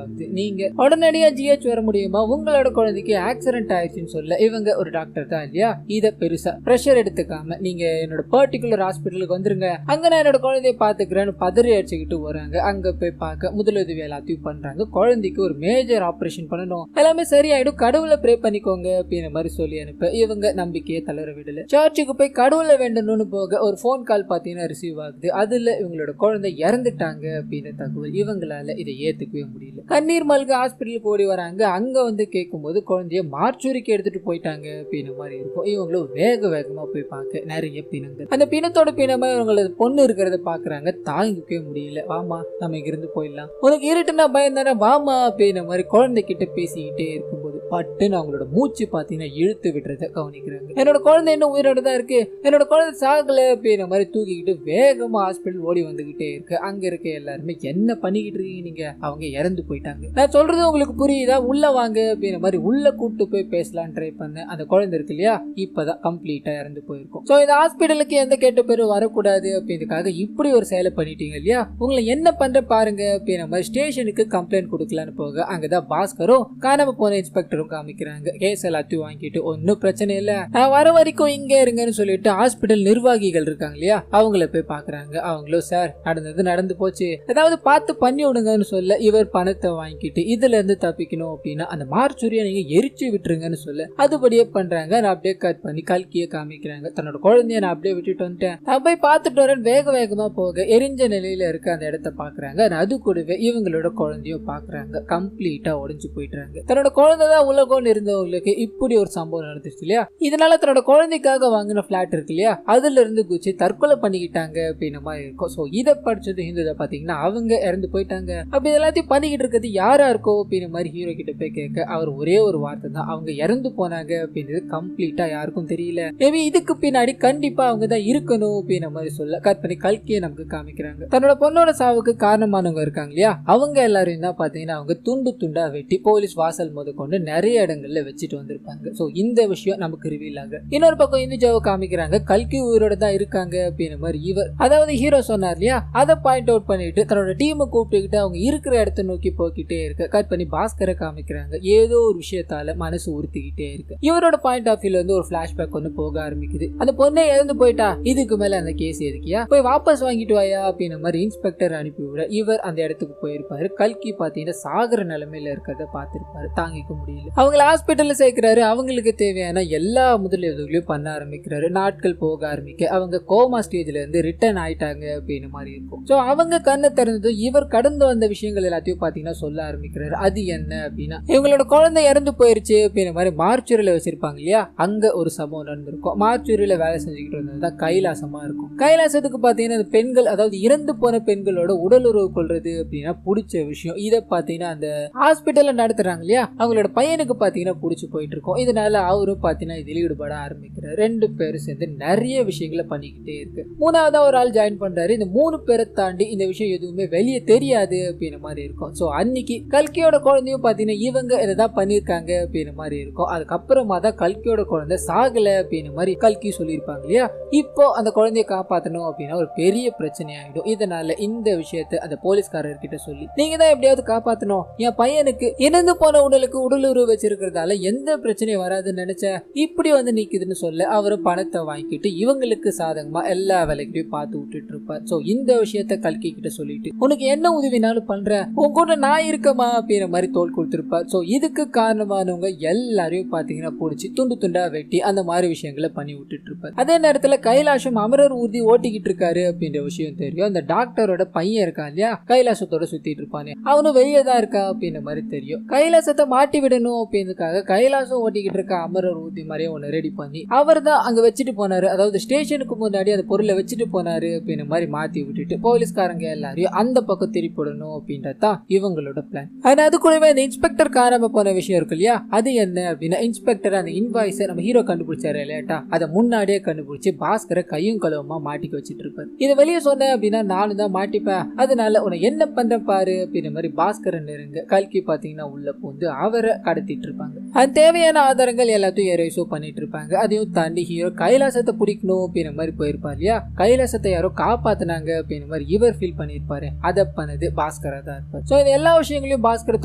ஆகுது. நீங்க உடனடியா ஜிஹெச் வர முடியுமா, உங்களோட குழந்தைக்கு ஆக்சிடென்ட் ஆயிடுச்சுன்னு சொல்ல இவங்க ஒரு டாக்டர் தான் இல்லையா, இதை பெருசா பிரஷர் எடுத்துக்காம நீங்க என்னோட பர்டிகுலர் ஹாஸ்பிட்டலுக்கு வந்துருங்க, அங்க நான் என்னோட குழந்தைய பாத்துக்கிறேன்னு பதறி அடிச்சுக்கிட்டு வராங்க. அங்க போய் பார்க்க முதலுதவி எல்லாத்தையும் பண்றாங்க. குழந்தைக்கு ஒரு மேஜர் ஆபரேஷன் பண்ணணும், எல்லாமே சரியாயிடும், கடவுளை ப்ரே பண்ணிக்கோங்க அப்படின்ற மாதிரி சொல்லி அனுப்ப இவங்க நம்பிக்கையை தளர விடல. சர்ச்சுக்கு போய் கடவுளை வேண்டணும்னு போக ஒரு போன் கால் பாத்தீங்கன்னா ரிசீவ் ஆகுது. அதுல இவங்களோட குழந்தை இறந்துட்டாங்க அப்படின்ற தகவல். இவங்களால இதை ஏத்துக்கவே முடியல. கண்ணீர் மல்க ஹாஸ்பிட்டலுக்கு ஓடி வராங்க. அங்க வந்து கேட்கும் போது குழந்தைய மார்ச்சூரிக்கு எடுத்துட்டு போயிட்டாங்க அப்படின்ற மாதிரி இருக்கும். இவங்களும் வேக வேகமா போய் பார்க்க நிறைய பிணங்கள், அந்த பிணத்தோட பிணமா இவங்களது பொண்ணு இருக்கிறத பாக்குறாங்க. தாங்கிக்கவே முடியல. வாமா நம்ம இங்கிருந்து போயிடலாம், உனக்கு இருட்டுனா பயம் தானே, வாமா அப்படின்ற மாதிரி குழந்தைகிட்ட பேசிக்கிட்டே இருக்கும்போது பட்டுன்னு அவங்களோட மூச்சு பாத்தீங்கன்னா இழுத்து விடுறத கவனிக்கிறாங்க. என்னோட குழந்தை இன்னும் உயிரோட தான் இருக்கு, என்னோட குழந்தை சாகல அப்படின்ற மாதிரி தூக்கிக்கிட்டு வேகமா ஹாஸ்பிட்டல் ஓடி வந்துகிட்டே இருக்கு. அங்க இருக்க எல்லாருமே என்ன பண்ணிக்கிட்டு இருக்கீங்க நீங்க, அவங்க இறந்து போயிட்டாங்க, நான் சொல்றது உங்களுக்கு புரியுதா, உள்ள வாங்க அப்படின்ற மாதிரி உள்ள கூட்டு போய் பேசலாம் ட்ரை பண்ண. அந்த குழந்தை இருக்கு இல்லையா, இப்பதான் கம்ப்ளீட்டா இறந்து போயிருக்கும். சோ இந்த ஹாஸ்பிட்டலுக்கு எந்த கெட்ட பேரும் வரக்கூடாது அப்படின்றதுக்காக இப்படி ஒரு செயலை பண்ணிட்டீங்க இல்லையா, உங்களை என்ன பண்ற பாருங்க அப்படின்ற மாதிரி ஸ்டேஷனுக்கு கம்ப்ளைண்ட் கொடுக்கலான்னு போக அங்கதான் பாஸ்கரும் காணாம போன இன்ஸ்பெக்டர் இன்ஸ்பெக்டரும் காமிக்கிறாங்க. கேஸ் எல்லாத்தையும் வாங்கிட்டு ஒன்னும் பிரச்சனை இல்ல, நான் வர வரைக்கும் இங்க இருங்கன்னு சொல்லிட்டு ஹாஸ்பிட்டல் நிர்வாகிகள் இருக்காங்க இல்லையா, அவங்கள போய் பாக்குறாங்க. அவங்களும் சார் நடந்தது நடந்து போச்சு, ஏதாவது பார்த்து பண்ணி விடுங்கன்னு சொல்ல இவர் பணத்தை வாங்கிட்டு இதுல இருந்து தப்பிக்கணும் அப்படின்னா அந்த மார்ச்சுரியை நீங்க எரிச்சு விட்டுருங்கன்னு சொல்ல அதுபடியே பண்றாங்க. நான் அப்படியே கட் பண்ணி கல்கியை காமிக்கிறாங்க. தன்னோட குழந்தைய நான் அப்படியே விட்டுட்டு வந்துட்டேன், நான் போய் பார்த்துட்டு வரேன் வேக வேகமா போக எரிஞ்ச நிலையில இருக்க அந்த இடத்த பாக்குறாங்க. அது கூடவே இவங்களோட குழந்தையும் பாக்குறாங்க. கம்ப்ளீட்டா உடைஞ்சு போயிட்டாங்க. தன்னோட குழந்தைதான் உலகம்னு இருந்தவங்களுக்கு இப்படி ஒரு சம்பவம் நடந்துச்சு இல்லையா. இதனால தன்னோட குழந்தைக்காக வாங்கின பிளாட் இருக்கு இல்லையா, அதுல இருந்து குச்சி தற்கொலை பண்ணிக்கிட்டாங்க அப்படின்னு மாதிரி இருக்கும். சோ இதை படிச்சது ஹிந்துல பாத்தீங்கன்னா அவங்க இறந்து போயிட்டாங்க. அப்படி எல்லாத்தையும் பண்ணிக்கிட்டு இருக்கிறது யாரா இருக்கோ அப்படின்னு மாதிரி ஹீரோ கிட்ட போய் கேட்க அவர் ஒரே ஒரு வார்த்தை தான், அவங்க இறந்து போனாங்க அப்படின்றது கம்ப்ளீட்டா யாருக்கும் தெரியல, மேபி இதுக்கு பின்னாடி கண்டிப்பா அவங்க தான் இருக்கணும் அப்படின்ற மாதிரி சொல்ல கட் பண்ணி கல்கியை நமக்கு காமிக்கிறாங்க. தன்னோட பொண்ணோட சாவுக்கு காரணமானவங்க இருக்காங்க இல்லையா, அவங்க எல்லாரும் தான் பாத்தீங்கன்னா அவங்க துண்டு துண்டா வெட்டி போலீஸ் வாசல் முத கொண்டு நிறைய இடங்கள்ல வச்சுட்டு வந்திருப்பாங்க. சோ இந்த விஷயம் நமக்கு ரிவீல் ஆக இன்னொரு பக்கம் இந்துஜாவை காமிக்கிறாங்க. கல்கி உயிரோட தான் இருக்காங்க அப்படின்ற மாதிரி இவர் அதாவது ஹீரோ சொன்னார் இல்லையா, அதை பாயிண்ட் அவுட் பண்ணிட்டு தன்னோட டீமை கூப்பிட்டுக்கிட்டு அவங்க இருக்கிற இடத்த நோக்கி போய்கிட்டே இருக்கு. கட் பண்ணி பாஸ்கரை காமிக்கிறாங்க. ஏதோ ஒரு விஷயத்தால மனசு உறுத்திக்கிட்டே இருக்கு. இவரோட பாயிண்ட் ஆஃப் வியூல வந்து ஒரு பிளாஷ்பேக் ஒன்று போக ஆரம்பிக்குது. அந்த பொண்ணை இறந்து போயிட்டா, இதுக்கு மேல அந்த கேஸ் எதுக்கியா, போய் வாபஸ் வாங்கிட்டு வாயா அப்படின்ற மாதிரி இன்ஸ்பெக்டர் அனுப்பி விட இவர் அந்த இடத்துக்கு போயிருப்பாரு. கல்கி பாத்தீங்கன்னா சாகர நிலைமையில இருக்கிறத பார்த்திருப்பாரு, தாங்கிக்க முடியல. அவங்களை ஹாஸ்பிட்டல்ல சேர்க்கிறாரு. அவங்களுக்கு தேவையான எல்லா முதலுதவிகளையும் பண்ண ஆரம்பிக்கிறாரு. நாட்கள் போக ஆரம்பிக்க அவங்க கோமா ஸ்டேஜ்ல இருந்து ரிட்டர்ன் ஆயிட்டாங்க அப்படின்னு மாதிரி இருக்கும். சோ அவங்க கண்ணை திறந்ததும் இவர் கடந்து வந்த விஷயங்கள் எல்லாத்தையும் பாத்தீங்கன்னா சொல்ல ஆரம்பிக்கிறாரு. அது என்ன அப்படின்னா இவங்களோட குழந்தை இறந்து போயிருச்சு அப்படின்ற மாதிரி மார்ச்சுரியில வச்சிருப்பாங்க இல்லையா, அங்க ஒரு சம்பவம் நடந்திருக்கும். மார்ச்சுரியில வேலை செஞ்சுக்கிட்டு இருந்ததுதான் கைலாசமா இருக்கும். கைலாசத்துக்கு பாத்தீங்கன்னா பெண்கள் அதாவது இறந்து போன பெண்களோட உடல் உறவு கொள்றது அப்படின்னா பிடிச்ச விஷயம். இதை பாத்தீங்கன்னா அந்த ஹாஸ்பிட்டல்ல நடத்துறாங்க இல்லையா, அவங்களோட பையனுக்கு பாத்தீங்கன்னா பிடிச்சு போயிட்டு இருக்கும். இதனால அவரும் பாத்தீங்கன்னா இதில் ஈடுபட ஆரம்பிக்கிறார். ரெண்டு பேரும் சேர்ந்து நிறைய விஷயங்களை பண்ணிக்கிட்டே இருக்கு. மூணாவதா ஒரு ஆள் ஜாயின் பண்றாரு. இந்த 3 பேரை தாண்டி இந்த விஷயம் எதுவுமே வெளியே தெரியாது அப்படின்ற மாதிரி இருக்கும். சோ அன்னைக்கு கல்கியோட குழந்தையும் பாத்தீங்கன்னா இவங்க இதான் பண்ணிருக்காங்க அப்படின்ற மாதிரி இருக்கும். அதுக்கப்புறமா தான் கல்கியோட குழந்தை சாகல அப்படின்ற மாதிரி கல்கி சொல்லியிருப்பாங்க இல்லையா. இப்போ அந்த குழந்தைய காப்பாற்றணும் அப்படின்னா ஒரு பெரிய பிரச்சனை ஆயிடும். இதனால இந்த விஷயத்த அந்த போலீஸ்காரர்கிட்ட சொல்லி நீங்க தான் எப்படியாவது காப்பாற்றணும், என் பையனுக்கு இறந்து போன உடலுக்கு உடல் உறவு வச்சிருக்கிறதால எந்த பிரச்சனையும் வராதுன்னு நினைச்ச இப்படி வந்து நிக்குதுன்னு சொல்ல அவரு பணத்தை வாங்கிட்டு இவங்களுக்கு சாதகமா எல்லா வேலைகளையும் பார்த்து விட்டுட்டு இருப்பார். சோ இந்த விஷயத்த கல்கி கிட்ட சொல்லிட்டு உனக்கு என்ன உதவினாலும் பண்ற, உன் கூட நான் இருக்கமா அப்படின்ற மாதிரி தோல் கொடுத்திருப்பார். சோ இதுக்கு காரணமானவங்க எல்லாரையும் பாத்தீங்கன்னா பிடிச்சி துண்டு துண்டா வெட்டி அந்த மாதிரி விஷயங்களை பண்ணி விட்டுட்டு இருப்பார். அதே நேரத்துல கைலாசம் அமரர் ஊர்தி ஓட்டிக்கிட்டு இருக்காரு அப்படின்ற விஷயம் தெரியும். அந்த டாக்டரோட பையன் இருக்கான் இல்லையா, கைலாசத்தோட சுத்திட்டு இருப்பானே, அவனும் வெளியே தான் இருக்கா அப்படின்ற மாதிரி தெரியும். கைலாசத்தை மாட்டி விடணும் அப்படின்றதுக்காக கைலாசம் ஓட்டிக்கிட்டு இருக்க அமரர் ஊர்தி மாதிரியே ஒன்னு ரெடி பண்ணி அவர் தான் அங்க வச்சுட்டு போனாரு. அதாவது ஸ்டேஷனுக்கு முன்னாடி அந்த பொருளை வச்சுட்டு போனாரு அப்படின்ற மாதிரி மாத்தி விட்டுட்டு போலீஸ்காரங்க எல்லாரையும் அந்த பக்கம் திருப்பிடணும் அப்படின்றதான் இவங்களோட பிளான். ஆனா அது கூடவே அந்த இன்ஸ்பெக்டர் காணாம போன விஷயம் இருக்கு இல்லையா, அது என்ன அப்படின்னா இன்ஸ்பெக்டர் அந்த இன்வாய்ஸை நம்ம ஹீரோ கண்டுபிடிச்சாரு இல்லையாட்டா, அதை முன்னாடியே கண்டுபிடிச்சு பாஸ்கரை கையும் கழுவமா மாட்டிக்க வச்சுட்டு இருப்பாரு. இதை வெளியே சொன்ன அப்படின்னா நானும் தான் மாட்டிப்பேன், அதனால உன்னை என்ன பண்ற பாரு அப்படின்ற மாதிரி பாஸ்கரை நெருங்க கல்கி பாத்தீங்கன்னா உள்ள பூந்து அவரை கடத்திட்டு இருப்பாங்க. அது தேவையான ஆதாரங்கள் எல்லாத்தையும் எரேஸோ பண்ணிட்டு இருப்பாங்க. அதையும் தாண்டி ஹீரோ கைலாசத்தை பிடிக்கணும் அப்படின்ற மாதிரி போயிருப்பாரு இல்லையா, கைலாசத்தை யாரோ காப்பாத்தினாங்க அப்படின்ற மாதிரி இவர் ஃபீல் பண்ணிருப்பாரு. அதை பண்ணது பாஸ்கரா தான் இருப்பாரு. சோ இது எல்லா விஷயங்களையும் பாஸ்கர்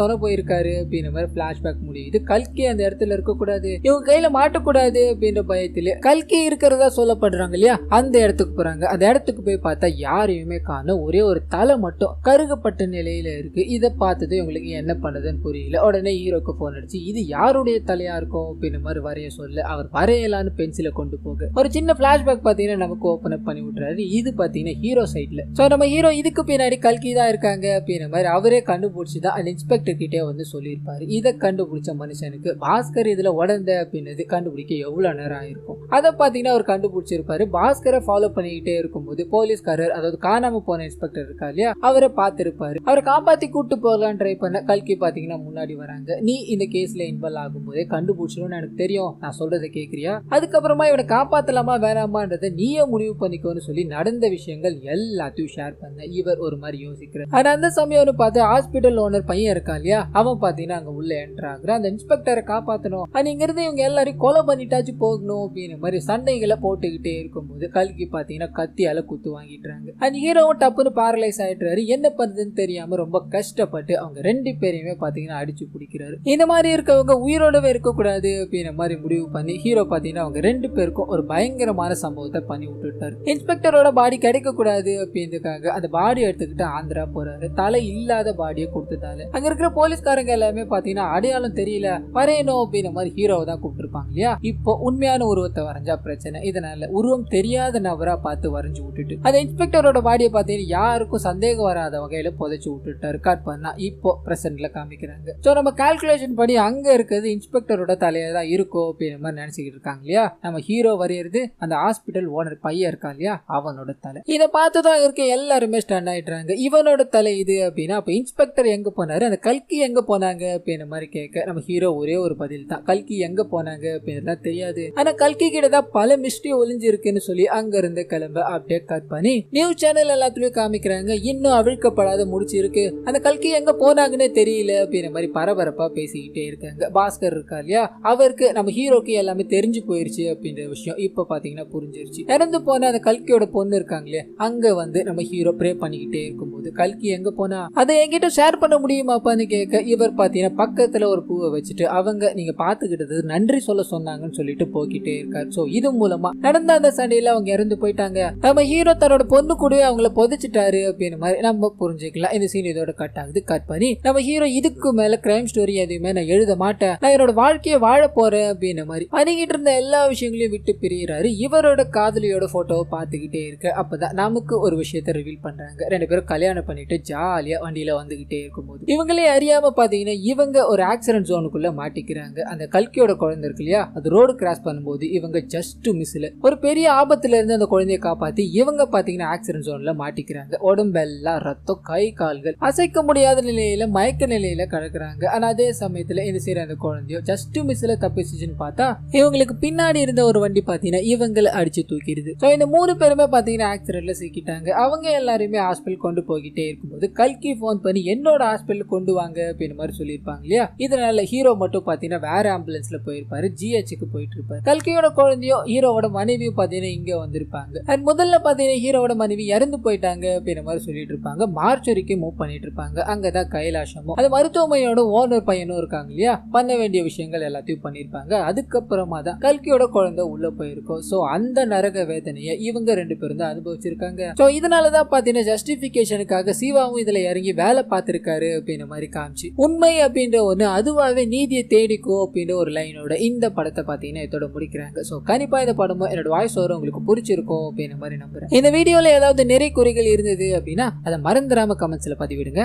தொலை போயிருக்காரு அப்படின்ற மாதிரி பிளாஷ்பேக் முடியுது. கல்கி அந்த இடத்துல இருக்கக்கூடாது, இவங்க கையில மாட்டக்கூடாது அப்படின்ற பயத்திலே கல்கி இருக்கிறதா சொல்லப்படுறாங்க இல்லையா, அந்த இடத்துக்கு போறாங்க. அந்த இடத்துக்கு போய் பார்த்தா யாரையுமே காணோம், ஒரே ஒரு தலை மட்டும் கருகப்பட்ட நிலையில இருக்கு. இதை பார்த்தது இவங்களுக்கு என்ன பண்ணதுன்னு புரியல. உடனே ஹீரோக்கு போன் அடிச்சு இது யாருடைய தலையா இருக்கும் அப்படின்ற மாதிரி வரைய சொல்ல அவர் வரையலான்னு பென்சிலை கொண்டு போக ஒரு சின்ன பிளாஷ்பேக் பாத்தீங்கன்னா நமக்கு ஓபன் அப் பண்ணி விட்டுறாரு. இது பாத்தீங்கன்னா ஹீரோ சைட்ல. சோ நம்ம ஹீரோ இதுக்கு பின்னாடி கல்கி தான் இருக்காங்க அப்படின்ற மாதிரி அவரே கண்டுபிடிச்சுதான் அந்த இன்ஸ்பெக்டர் கிட்டே வந்து சொல்லியிருப்பாரு. இதை கண்டுபிடிச்ச மனுஷனுக்கு பாஸ்கர் இதுல உடந்த அப்படின்னது கண்டுபிடிக்க எவ்வளவு நேரம் ஆயிருக்கும். அதை பாத்தீங்கன்னா அவர் கண்டுபிடிச்சிருப்பாரு. பாஸ்கரை ஃபாலோ பண்ணிக்கிட்டே இருக்கும்போது போலீஸ்காரர் அதாவது காணாம போன இன்ஸ்பெக்டர் இருக்கா இல்லையா, அவரை பார்த்திருப்பாரு. அவரை காப்பாத்தி கூட்டு போகலாம் ட்ரை பண்ண கல்கி பாத்தீங்கன்னா முன்னாடி வராங்க. நீ இந்த கேஸ்ல இன்வால்வ் ஆகும் போதே கண்டுபிடிச்சிடும் எனக்கு தெரியும், நான் சொல்றதை கேக்குறியா, அதுக்கப்புறமா இவனை காப்பாத்தலாமா வேணாமான்றதை நீயே முடிவு பண்ணிக்கோன்னு சொல்லி நடந்த விஷயங்கள் எல்லாத்தையும் ஷேர் பண்ண இவர் ஒரு மாதிரி யோசிக்கிறார். ஆனா அந்த சமயம் பார்த்து ஹாஸ்பிட்டல் ஓனர் பையன் இருக்கான் இல்லையா, அவன் பாத்தீங்கன்னா அங்க உள்ள என்டர் ஆகுறான். அந்த இன்ஸ்பெக்டரை காப்பாத்தணும், இங்க இருந்து இவங்க எல்லாரையும் கொலை பண்ணிட்டாச்சு போகணும் அப்படின்னு மாதிரி சண்டைகளை போட்டுக்கிட்டே இருக்கும்போது கல்கி பாத்தீங்கன்னா கத்தியால குத்து வாங்கிட்டுறாங்க. அந்த ஹீரோவும் டப்புன்னு பேரலைஸ் ஆயிட்டுறாரு. என்ன பண்றதுன்னு தெரியாம ரொம்ப கஷ்டப்பட்டு அவங்க 2 பேரையுமே பாத்தீங்கன்னா அடிச்சு பிடிக்கிறாரு. இந்த மாதிரி மாதிரி இருக்கவங்க உயிரோடவே இருக்கக்கூடாது அப்படின்ற மாதிரி முடிவு பண்ணி ஹீரோ பாத்தீங்கன்னா அவங்க 2 பேருக்கும் ஒரு பயங்கரமான சம்பவத்தை பண்ணி விட்டுட்டாரு. இன்ஸ்பெக்டரோட பாடி கிடைக்க கூடாது அப்படின்றதுக்காக அந்த பாடி எடுத்துக்கிட்டு ஆந்திரா போறாரு. தலை இல்லாத பாடியை கொடுத்ததால அங்க இருக்கிற போலீஸ்காரங்க எல்லாமே பாத்தீங்கன்னா அடையாளம் தெரியல வரையணும் அப்படின்ற மாதிரி ஹீரோவை தான் கூப்பிட்டுருப்பாங்க இல்லையா. இப்போ உண்மையான உருவத்தை வரைஞ்சா பிரச்சனை, இதனால உருவம் தெரியாத நபரா பார்த்து வரைஞ்சு விட்டுட்டு அந்த இன்ஸ்பெக்டரோட பாடியை பார்த்தீங்கன்னா யாருக்கும் சந்தேகம் வராத வகையில புதைச்சு விட்டுட்டாரு. கட் பண்ணா இப்போ பிரசன்ட்ல காமிக்கிறாங்க. சோ நம்ம கால்குலேஷன் படி அங்க இருக்கிறது இன்ஸ்பெக்டரோட தலையா தான் இருக்கும் அப்படின்ற மாதிரி நினைச்சுக்கிட்டு இருக்காங்க இல்லையா. நம்ம ஹீரோ வரையிறது அந்த ஹாஸ்பிட்டல் ஓனர் பையன் இருக்கா இல்லையா, அவனோட தலை. இதை பார்த்துதான் இருக்க எல்லாருமே ஸ்டன் ஆயிடுறாங்க. இவனோட தலை இது அப்படின்னா அப்ப இன்ஸ்பெக்டர் எங்க போனாரு, அந்த கல்கி எங்க போனாங்க அப்படின்ற மாதிரி கேட்க நம்ம ஹீரோ ஒரே ஒரு பதில் தான், கல்கி எங்க போனாங்க அப்படின்னு தெரியாது, ஆனா கல்கி கிட்ட தான் பல மிஸ்ட்ரி ஒளிஞ்சு இருக்குன்னு சொல்லி அங்க இருந்து கிளம்ப அப்படியே கட் பண்ணி நியூஸ் சேனல் எல்லாத்துலயும் காமிக்கிறாங்க. இன்னும் அவிழ்க்கப்படாத முடிச்சு இருக்கு, அந்த கல்கி எங்க போனாங்கன்னே தெரியல அப்படின்ற மாதிரி பரபரப்பா பேசிக்கிட்டே இருக்காங்க. பாஸ்கர் இருக்கா இல்லையா, அவருக்கு நம்ம ஹீரோக்கு எல்லாமே தெரிஞ்சு போயிருச்சு அப்படின்ற விஷயம் இப்ப பாத்தீங்கன்னா புரிஞ்சிருச்சு. இறந்து போன அந்த கல்கியோட பொண்ணு இருக்காங்களே, அங்க வந்து நம்ம ஹீரோ ப்ரே பண்ணிக்கிட்டே இருக்கும்போது கல்கி எங்க போனா அதை என்கிட்ட ஷேர் பண்ண முடியுமாப்பான்னு கேட்க இவர் பாத்தீங்கன்னா பக்கத்துல ஒரு பூவை வச்சுட்டு அவங்க நீங்க பாத்துக்கிட்டது நன்றி சொல்ல சொன்னாங்கன்னு சொல்லிட்டு போக்கிட்டே இருக்காரு. சோ இது மூலமா நடந்த அந்த சண்டையில அவங்க இறந்து போயிட்டாங்க, நம்ம ஹீரோ தன்னோட பொண்ணு கூடவே அவங்கள புதைச்சிட்டாரு அப்படின்னு மாதிரி நம்ம புரிஞ்சுக்கலாம். இந்த சீன் இதோட கட் ஆகுது. கட் பண்ணி நம்ம ஹீரோ இதுக்கு மேல கிரைம் ஸ்டோரி எதுவுமே நான் எழுத மாட்டேன், நான் என்னோட வாழ்க்கையை வாழ போறேன் அப்படின்னு மாதிரி பண்ணிக்கிட்டு இருந்த எல்லா விஷயங்களையும் விட்டு பிரிகிறாரு. இவரோட காதலியோட போட்டோவை பார்த்துக்கிட்டே இருக்கு. அப்பதான் நமக்கு ஒரு விஷயத்த ரிவீல் பண்றாங்க. 2 பேரும் கல்யாணம் பண்ணிட்டு ஜாலியா வண்டியில வந்துகிட்டே இருக்கும்போது இவங்களே அறியாம பாத்தீங்கன்னா இவங்க ஒரு ஆக்சிடென்ட் ஜோனுக்குள்ள மாட்டிக்கிறாங்க. அந்த கல்கியோட குழந்தை இருக்கு இல்லையா, அது ரோடு கிராஸ் பண்ணும்போது இவங்க ஜஸ்ட் மிஸ்ல ஒரு பெரிய ஆபத்துல இருந்து அந்த குழந்தைய காப்பாத்தி இவங்க பாத்தீங்கன்னா ஆக்சிடென்ட் ஜோன்ல மாட்டிக்கிறாங்க. உடம்பெல்லாம் ரத்தம், கை கால்கள் அசைக்க முடியாத நிலையில மயக்க நிலையில கிடக்குறாங்க. ஆனா அதே சமயத்துல இந்த சரி அந்த குழந்தையோ ஜஸ்ட் மிஸ்ல தப்பிச்சுன்னு பார்த்தா இவங்களுக்கு பின்னாடி இருந்த ஒரு வண்டி பாத்தீங்கன்னா இவங்களை அடிச்சு தூக்கிடுது. இந்த 3 பேருமே பாத்தீங்கன்னா ஆக்சிடென்ட்ல சிக்கிட்டாங்க. அவங்க எல்லாருமே ஹாஸ்பிட்டல் கொண்டு போய்கிட்டே இருக்கும்போது கல்கி போன் பண்ணி என்னோட ஹாஸ்பிட்டல் கொண்டு வாங்க அப்படின்னு மாதிரி சொல்லியிருப்பாங்க இல்லையா. இதனால ஹீரோ மட்டும் பாத்தீங்கன்னா வேற ஆம்புலன்ஸ்ல போயிருப்பாரு, ஜிஹெச்சுக்கு போயிட்டு இருப்பாரு. கல்கியோட குழந்தையும் ஹீரோவோட மனைவியும் பாத்தீங்கன்னா இங்க வந்திருப்பாங்க. அண்ட் முதல்ல பாத்தீங்கன்னா ஹீரோவோட மனைவி இறந்து போயிட்டாங்க அப்படின்ற மாதிரி சொல்லிட்டு இருப்பாங்க. மார்ச்சரிக்கு மூவ் பண்ணிட்டு இருப்பாங்க. அங்கதான் கைலாசமும் அந்த மருத்துவமனையோட ஓனர் பையனும் இருக்காங்க இல்லையா, பண்ண வேண்டிய விஷயங்கள் எல்லாத்தையும் பண்ணிருப்பாங்க. அதுக்கப்புறமா தான் கல்கியோட குழந்தை உள்ள போயிருக்கும். சோ அந்த நரக வேதனையை இவங்க 2 பேரும் தான் அனுபவிச்சிருக்காங்க. சோ இதனாலதான் பாத்தீங்கன்னா ஜஸ்டிபிகேஷனுக்காக சிவாவும் இதுல இறங்கி வேலை பார்த்திருக்காரு அப்படின்ற மாதிரி காமிச்சு உண்மை அப்படின்ற ஒண்ணு அதுவாவே நீதியை தேடிக்கும் அப்படின்ற ஒரு லைனோட இந்த படத்தை பாத்தீங்கன்னா இதோட முடிக்கிறாங்க. சோ கண்டிப்பா இந்த படமும் என்னோட வாய்ஸ் ஓவர் உங்களுக்கு பிடிச்சிருக்கும் அப்படின்ற மாதிரி நம்புறேன். இந்த வீடியோல ஏதாவது நிறை குறைகள் இருந்தது அப்படின்னா அதை மறந்துடாம கமெண்ட்ஸ்ல பதிவிடுங்க.